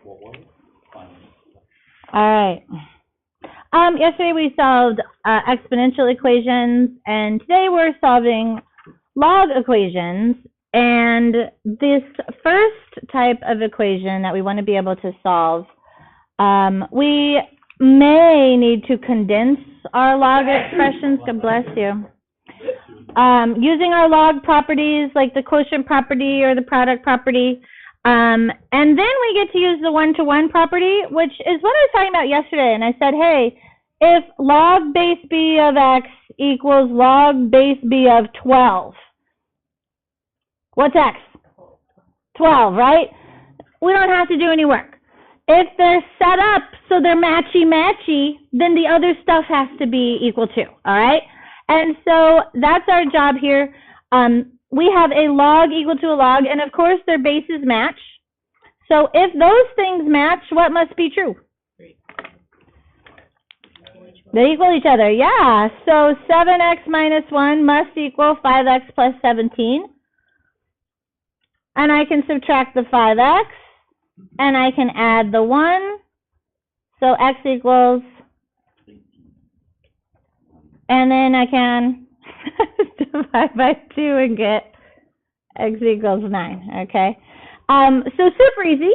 All right. Yesterday we solved exponential equations, and today we're solving log equations. And this first type of equation that we want to be able to solve, we may need to condense our log expressions. God bless you. Using our log properties like the quotient property or the product property. And then we get to use the one-to-one property, which is what I was talking about yesterday. And I said, hey, if log base b of x equals log base b of 12, what's x? 12, right? We don't have to do any work. If they're set up so they're matchy-matchy, then the other stuff has to be equal to, all right? And so that's our job here. We have a log equal to a log, and of course their bases match. So if those things match, what must be true? They equal each other, yeah. So 7x minus 1 must equal 5x plus 17. And I can subtract the 5x, and I can add the 1. So x equals, and then I can divide by 2 and get x equals 9, okay? So super easy.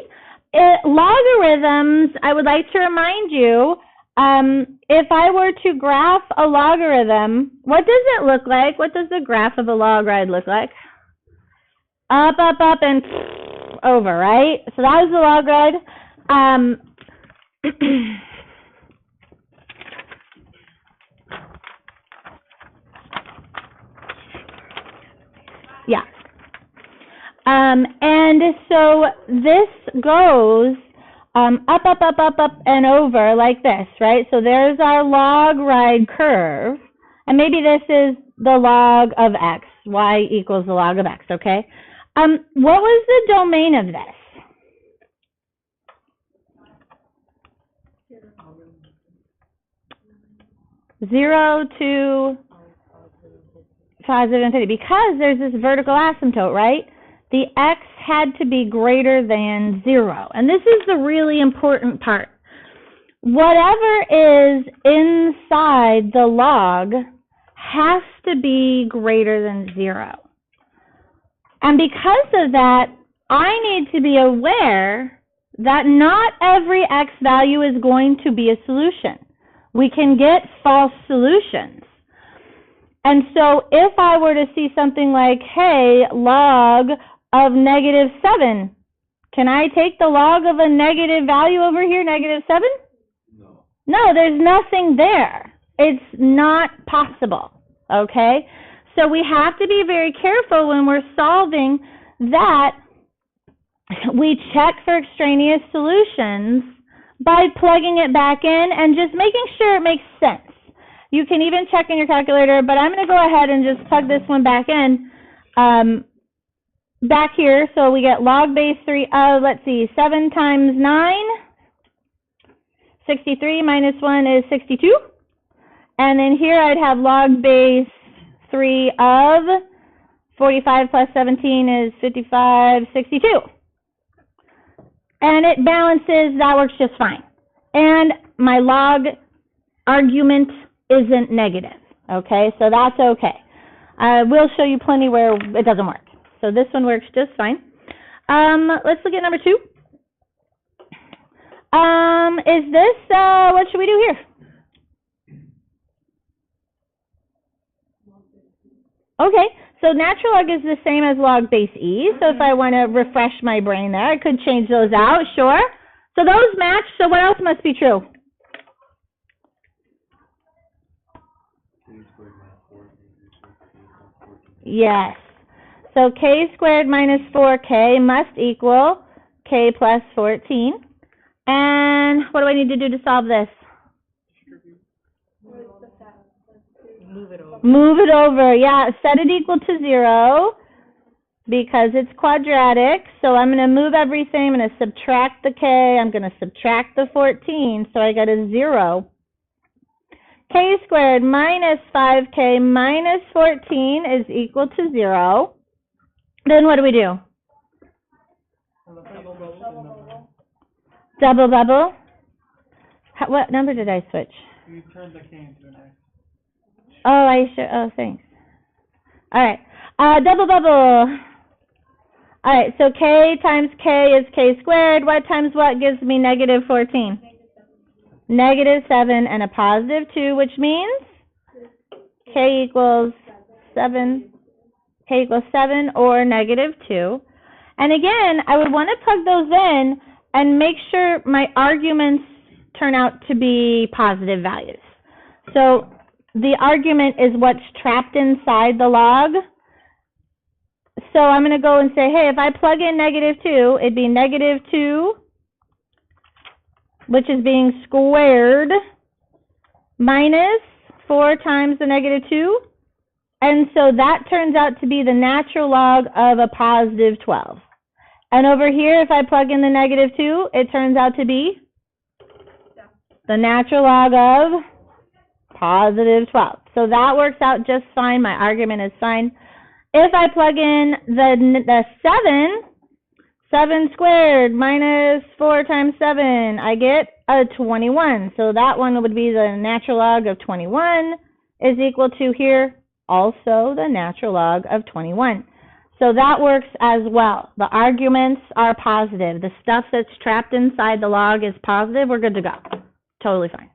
Logarithms, I would like to remind you, if I were to graph a logarithm, what does it look like? What does the graph of a log look like? Up, up, up, and over, right? So that was the log. Yeah. And so this goes up, up, up, up, up, and over like this, right? So there's our log curve. And maybe this is the log of x. Y equals the log of x, okay? What was the domain of this? Zero to positive infinity, because there's this vertical asymptote, right? The x had to be greater than 0. And this is the really important part. Whatever is inside the log has to be greater than 0. And because of that, I need to be aware that not every x value is going to be a solution. We can get false solutions. And so if I were to see something like, hey, log of negative 7, can I take the log of a negative value over here, negative 7? No. No, there's nothing there. It's not possible, okay? So we have to be very careful when we're solving that. We check for extraneous solutions by plugging it back in and just making sure it makes sense. You can even check in your calculator, but I'm going to go ahead and just plug this one back in, back here. So we get log base 3 of, let's see, 7 times 9, 63 minus 1 is 62. And then here I'd have log base 3 of 45 plus 17 is 55, 62. And it balances, that works just fine. And my log argument isn't negative, okay? So that's okay. We'll show you plenty where it doesn't work. So this one works just fine. Let's look at number 2. Is this, what should we do here? Okay, so natural log is the same as log base e. So if I want to refresh my brain there, I could change those out, sure. So those match, so what else must be true? Yes. So k squared minus 4k must equal k plus 14. And what do I need to do to solve this? Move it over. Yeah, set it equal to 0 because it's quadratic. So I'm going to move everything. I'm going to subtract the k. I'm going to subtract the 14. So I got a 0. K squared minus 5k minus 14 is equal to 0. Then what do we do? Double bubble. What number did I switch? You turned the K into an X. Oh, I should. Oh, thanks. All right. Double bubble. All right. So K times K is K squared. What times what gives me negative 14? Negative 7 and a positive 2, which means K equals 7. K equals 7 or negative 2. And again, I would want to plug those in and make sure my arguments turn out to be positive values. So the argument is what's trapped inside the log. So I'm going to go and say, hey, if I plug in negative 2, it'd be negative 2, which is being squared, minus 4 times the negative 2. And so that turns out to be the natural log of a positive 12. And over here, if I plug in the negative 2, it turns out to be the natural log of positive 12. So that works out just fine. My argument is fine. If I plug in the 7 squared minus 4 times 7, I get a 21. So that one would be the natural log of 21 is equal to here also the natural log of 21. So that works as well. The arguments are positive. The stuff that's trapped inside the log is positive. We're good to go. Totally fine.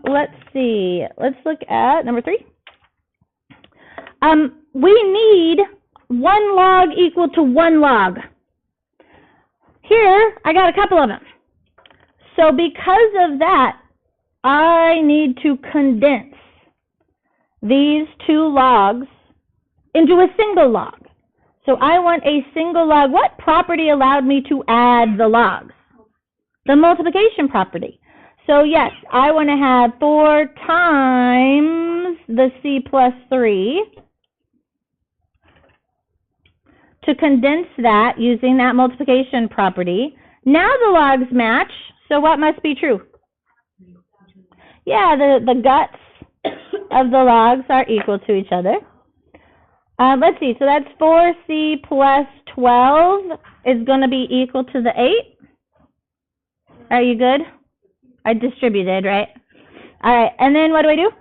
Let's see. Let's look at number 3. We need 1 log equal to 1 log. Here, I got a couple of them. So because of that, I need to condense these 2 logs into a single log. So I want a single log. What property allowed me to add the logs? The multiplication property. So yes, I want to have 4 times the C plus 3 to condense that using that multiplication property. Now the logs match, so what must be true? Yeah, the guts of the logs are equal to each other. Let's see, so that's 4C plus 12 is going to be equal to the 8. Are you good? I distributed, right? All right, and then what do I do?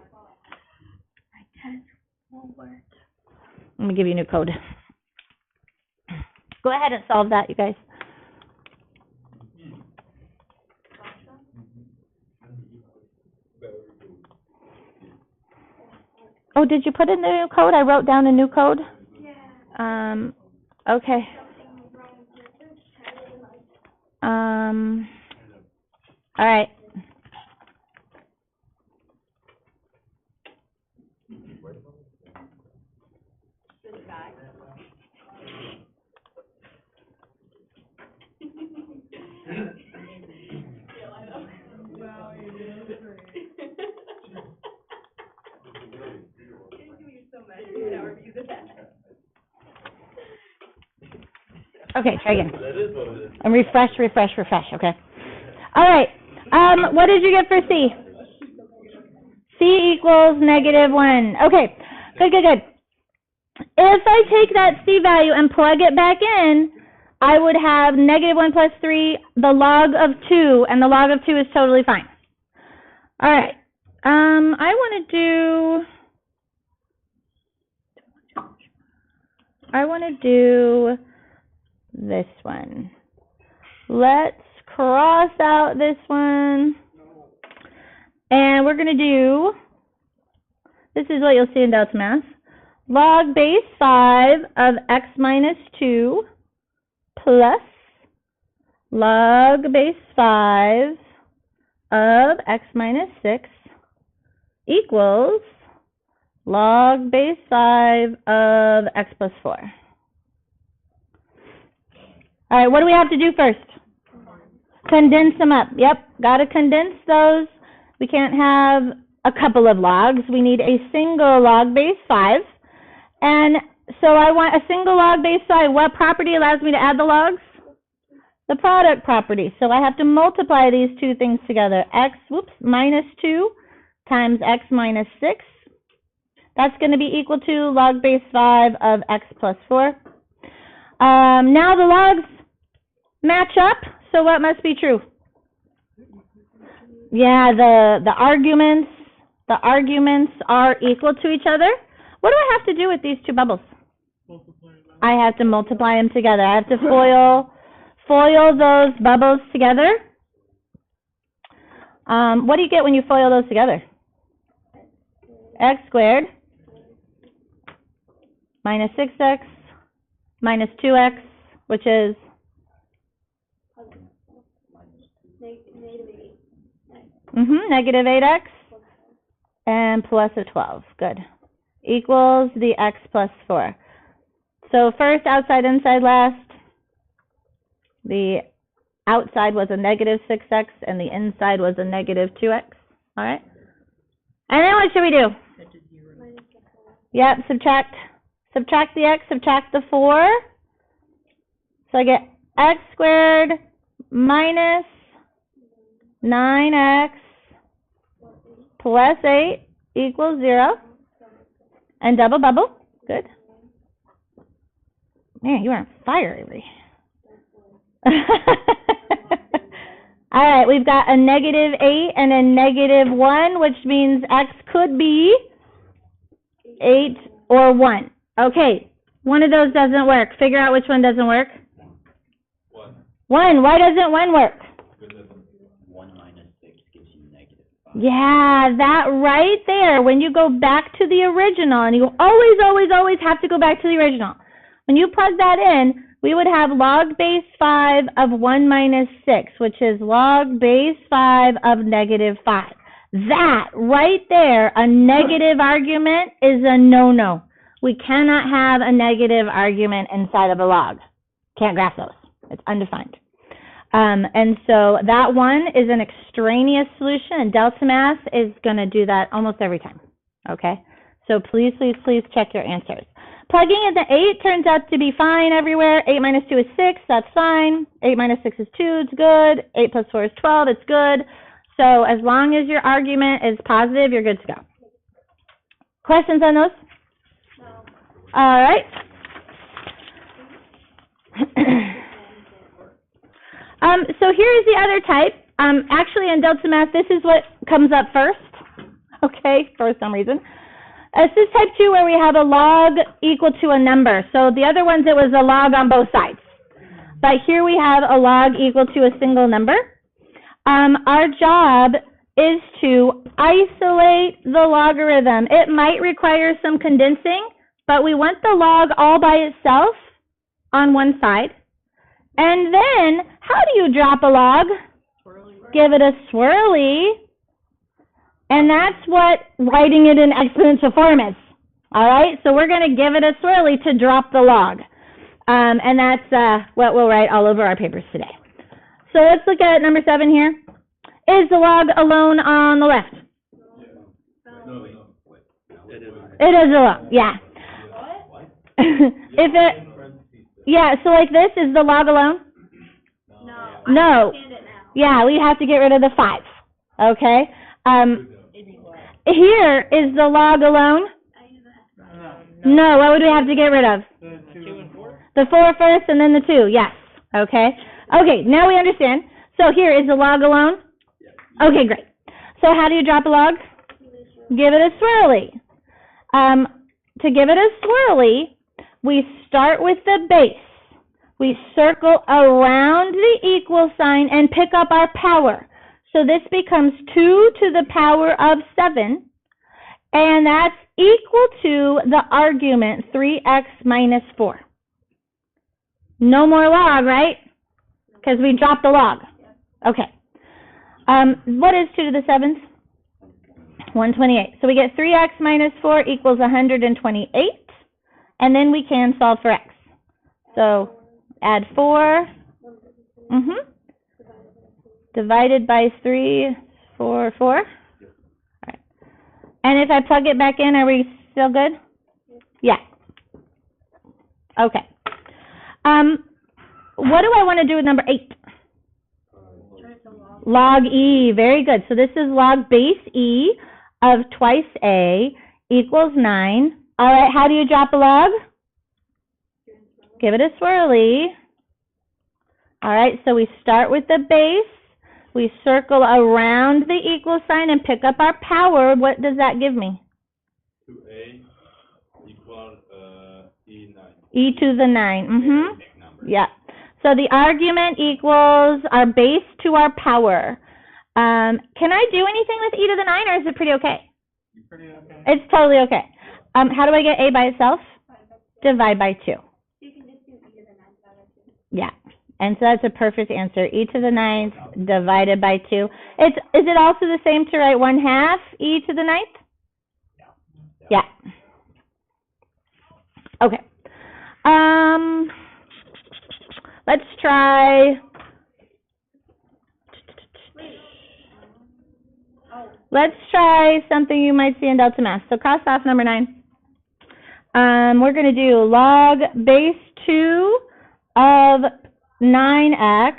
Let me give you a new code. Go ahead and solve that, you guys. Oh, did you put in the new code? I wrote down a new code. Yeah. Okay. All right. Okay, try again. And refresh, okay. All right, what did you get for C? C equals -1. Okay, good. If I take that C value and plug it back in, I would have -1 plus 3, the log of 2, and the log of 2 is totally fine. All right, I want to do this one. Let's cross out this one. And we're going to do, this is what you'll see in Delta Math, log base 5 of x minus 2 plus log base 5 of x minus 6 equals log base 5 of x plus 4. All right, what do we have to do first? Condense them up. Yep, got to condense those. We can't have a couple of logs. We need a single log base 5. And so I want a single log base 5. What property allows me to add the logs? The product property. So I have to multiply these two things together. X, minus 2 times x minus 6. That's going to be equal to log base 5 of x plus 4. Now the logs match up, So what must be true? Yeah, the arguments are equal to each other. What do I have to do with these two bubbles? I have to multiply them together. I have to FOIL those bubbles together. What do you get when you FOIL those together? X squared minus 6x minus 2x, which is negative 8x and plus a 12. Good. Equals the x plus 4. So first, outside, inside, last. The outside was a negative 6x and the inside was a negative 2x. All right? And then what should we do? Yep, subtract the x, subtract the 4. So I get x squared minus 9x plus 8 equals 0. And double bubble. Good. Man, you are on fire, Avery. All right, we've got a negative 8 and a negative 1, which means x could be 8 or 1. Okay, one of those doesn't work. Figure out which one doesn't work. 1. Why doesn't 1 work? 1 minus 6 gives you negative 5. Yeah, that right there. When you go back to the original, and you always have to go back to the original. When you plug that in, we would have log base 5 of 1 minus 6, which is log base 5 of negative 5. That right there, a negative argument, is a no-no. We cannot have a negative argument inside of a log. Can't graph those. It's undefined. And so that one is an extraneous solution, and Delta Math is going to do that almost every time. Okay? So please check your answers. Plugging in the 8 turns out to be fine everywhere. 8 minus 2 is 6. That's fine. 8 minus 6 is 2. It's good. 8 plus 4 is 12. It's good. So as long as your argument is positive, you're good to go. Questions on those? No. All right. So here is the other type. Actually, in Delta Math, this is what comes up first. Okay, for some reason. This is type 2 where we have a log equal to a number. So the other ones, it was a log on both sides. But here we have a log equal to a single number. Our job is to isolate the logarithm. It might require some condensing, but we want the log all by itself on one side. And then, how do you drop a log? Give it a swirly. And that's what writing it in exponential form is. All right, so we're going to give it a swirly to drop the log. And that's what we'll write all over our papers today. So let's look at number 7 here. Is the log alone on the left? It is alone, yeah. So like this, is the log alone? No. Yeah, we have to get rid of the 5. Okay. Here, is the log alone? No, what would we have to get rid of? The 2 and 4? The 4 first and then the 2, yes. Okay. Okay, now we understand. So here, is the log alone? Okay, great. So how do you drop a log? Give it a swirly. To give it a swirly, we start with the base. We circle around the equal sign and pick up our power. So this becomes 2 to the power of 7, and that's equal to the argument 3x minus 4. No more log, right? Because we dropped the log. Okay. What is 2 to the 7th? 128. So we get 3x minus 4 equals 128, and then we can solve for x. So add 4. Divided by 3, 4, 4. All right. And if I plug it back in, are we still good? Yeah. Okay. What do I want to do with number 8? Log E. Very good. So this is log base E of twice A equals 9. All right. How do you drop a log? Give it a swirly. All right, so we start with the base. We circle around the equal sign and pick up our power. What does that give me? 2a equal e9. E to the 9. Mm-hmm. Big number. Yeah. So the argument equals our base to our power. Can I do anything with e to the 9, or is it pretty okay? Pretty okay. It's totally okay. How do I get a by itself? Divide by 2. Yeah. And so that's a perfect answer. E to the 9th divided by 2. Is it also the same to write 1/2 e to the 9th? Yeah. Okay. Let's try. Let's try something you might see in Delta Math. So cross off number 9. We're going to do log base 2 of 9x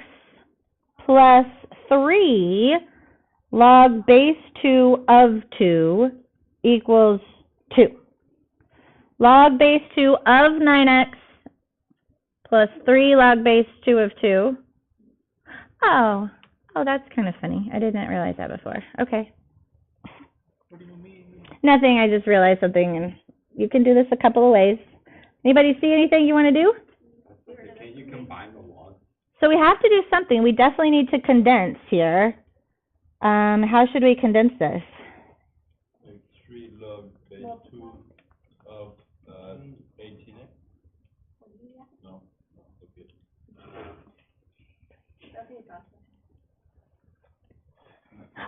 plus 3 log base 2 of 2 equals 2. Log base 2 of 9x plus 3 log base 2 of 2. Oh, that's kind of funny. I didn't realize that before. Okay. What do you mean? Nothing, I just realized something, and you can do this a couple of ways. Anybody see anything you want to do? Can't you combine the logs? So we have to do something. We definitely need to condense here. How should we condense this? Like 3 log base 2 of 18x? No? Okay.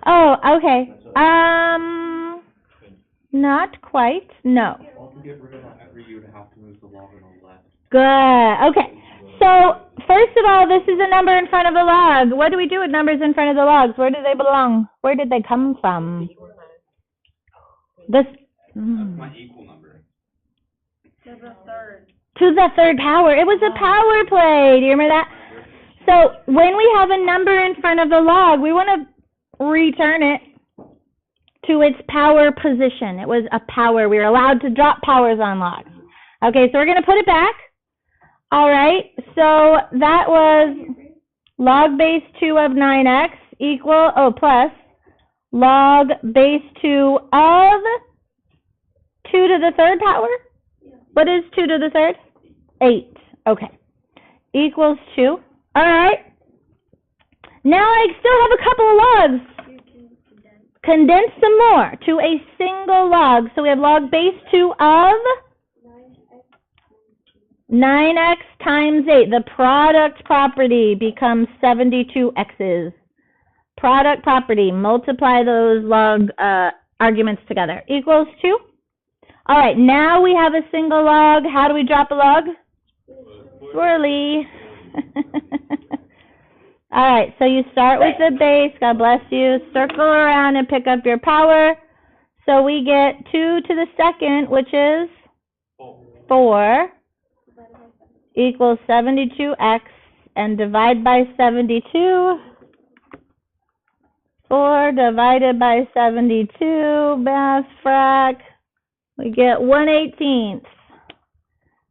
Oh, okay. Not quite. No. Also get rid of every you would have to move the log on the left. Good. Okay. So, first of all, this is a number in front of a log. What do we do with numbers in front of the logs? Where do they belong? Where did they come from? This. That's my equal number. To the third power. It was a power play. Do you remember that? So, when we have a number in front of the log, we want to return it to its power position. It was a power. We were allowed to drop powers on logs. Okay, so we're going to put it back. All right, so that was log base 2 of 9x plus log base 2 of 2 to the third power? What is 2 to the third? 8. Okay. Equals 2. All right. Now I still have a couple of logs. Condense some more to a single log. So we have log base 2 of 9x times 8. The product property becomes 72x's. Product property. Multiply those log arguments together. Equals 2. All right, now we have a single log. How do we drop a log? Swirly. All right, so you start with the base. God bless you. Circle around and pick up your power. So we get 2 to the second, which is 4, equals 72x, and divide by 72. 4 divided by 72, math frac. We get 1/18.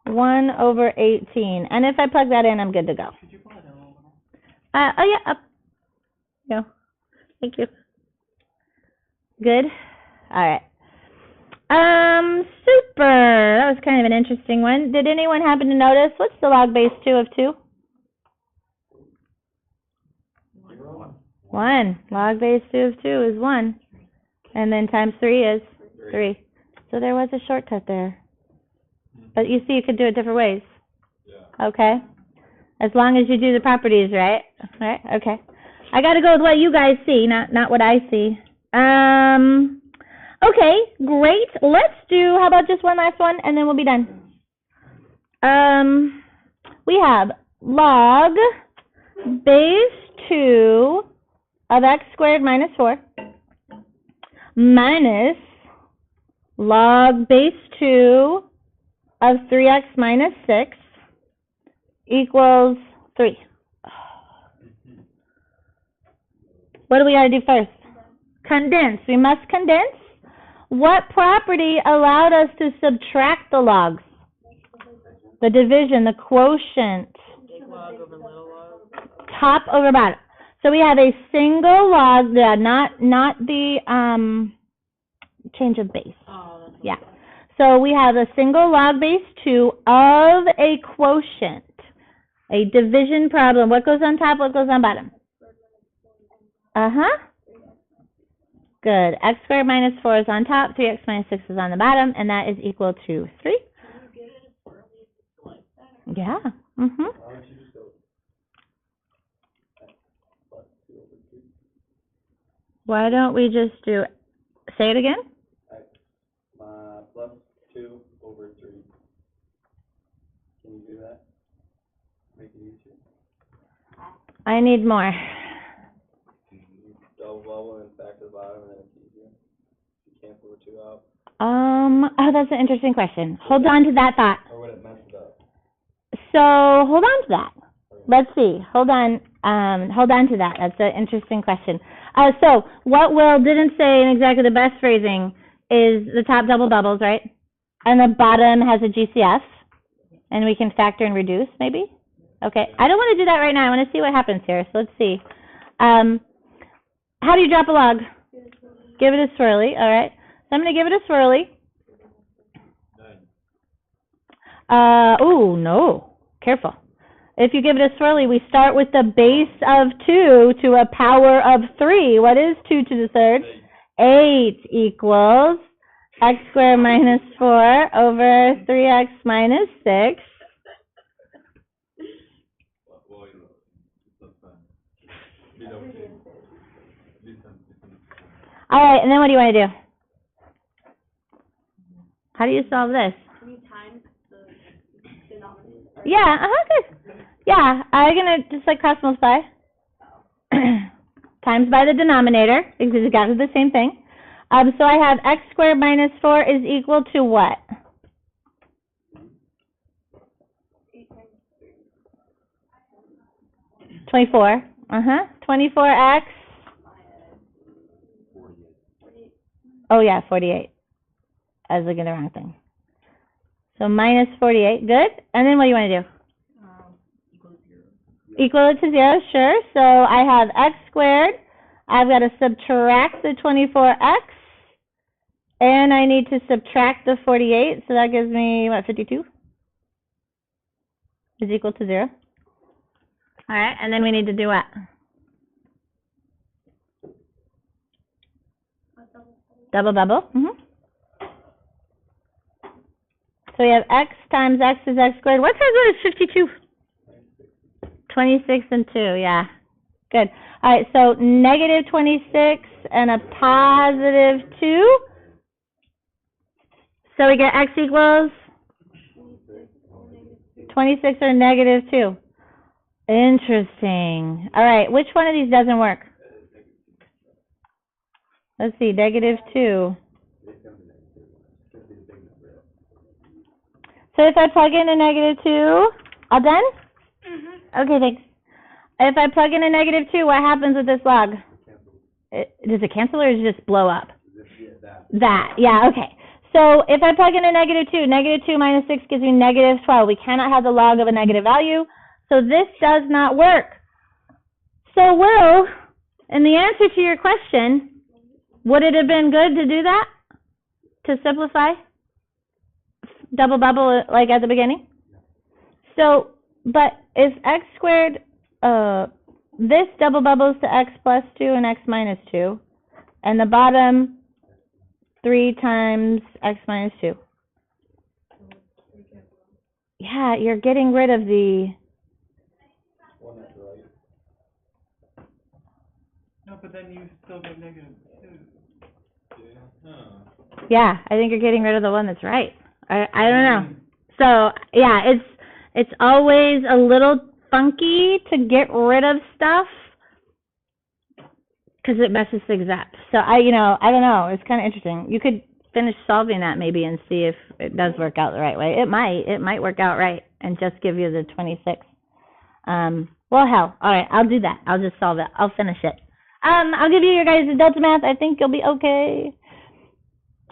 1/18. And if I plug that in, I'm good to go. Could you buy that one? Oh, yeah, up. Go. Thank you. Good? All right. Super. That was kind of an interesting one. Did anyone happen to notice? What's the log base 2 of 2? 1. Log base 2 of 2 is 1. And then times 3 is 3. So there was a shortcut there. But you see, you could do it different ways. Yeah. Okay? As long as you do the properties right. Right? Okay. I got to go with what you guys see, not what I see. Okay, great. Let's do, how about just one last one, and then we'll be done. We have log base 2 of x squared minus 4 minus log base 2 of 3x minus 6 equals 3. What do we got to do first? Condense. We must condense. What property allowed us to subtract the logs? The division, the quotient. Big log over little log. top over bottom. So we have a single log, yeah, not the change of base. Oh, that's Yeah. So we have a single log base 2 of a quotient, a division problem. What goes on top, what goes on bottom? Uh-huh. Good. X squared minus 4 is on top, 3x minus 6 is on the bottom, and that is equal to 3. Yeah. Mm-hmm. Why don't you just go x plus 2 over 3? Why don't we just do, say it again? X plus 2 over 3. Can you do that? Make it easier. I need more. Double bubble and back to the bottom, and then it's easier. You cancel the 2 out, Oh, that's an interesting question. Hold on to that thought. or would it mess it up? So, hold on to that. Let's see. Hold on to that. That's an interesting question. So, what Will didn't say in exactly the best phrasing is the top double bubbles, right? And the bottom has a GCF. And we can factor and reduce, maybe? Okay. I don't want to do that right now. I want to see what happens here. So, let's see. How do you drop a log? Give it a swirly. All right. So, I'm going to give it a swirly. 9. Oh, no. Careful. If you give it a swirly, we start with the base of 2 to a power of 3. What is 2 to the third? 8 equals x squared minus 4 over 3x minus 6. Well, that's fine. You know, listen. All right, and then what do you want to do? How do you solve this? Yeah, good. Yeah, I'm going to just like cross multiply times by the denominator, because it's exactly the same thing. So I have x squared minus 4 is equal to what? 24. 24x. Oh, yeah, 48. I was looking at the wrong thing. So minus 48, good. And then what do you want to do? Equal it to 0, sure. So I have x squared. I've got to subtract the 24x. And I need to subtract the 48. So that gives me, what, 52? Is equal to 0. All right, and then we need to do what? Double bubble. So we have x times x is x squared. What times what is 52? 26 and 2, yeah. Good. All right, so negative 26 and a positive 2. So we get x equals 26 or negative 2. Interesting. All right, which one of these doesn't work? Let's see, negative 2. So if I plug in a negative 2, all done? Okay, thanks. If I plug in a negative 2, what happens with this log? Does it cancel or does it just blow up? That, yeah, okay. So if I plug in a negative 2 minus 6 gives me negative 12. We cannot have the log of a negative value, so this does not work. So, Will, in the answer to your question, would it have been good to do that? To simplify? Double bubble like at the beginning? So, but if x squared, this double bubbles to x plus 2 and x minus 2, and the bottom 3 times x minus 2. Yeah, you're getting rid of the... One that's right. No, but then you still get negative 2. Yeah, I think you're getting rid of the one that's right. I don't know. So, yeah, it's always a little funky to get rid of stuff because it messes things up. So, I don't know. It's kind of interesting. You could finish solving that maybe and see if it does work out the right way. It might work out right and just give you the 26. Well, hell, all right, I'll do that. I'll just solve it. I'll finish it. I'll give you your guys' Delta Math. I think you'll be okay.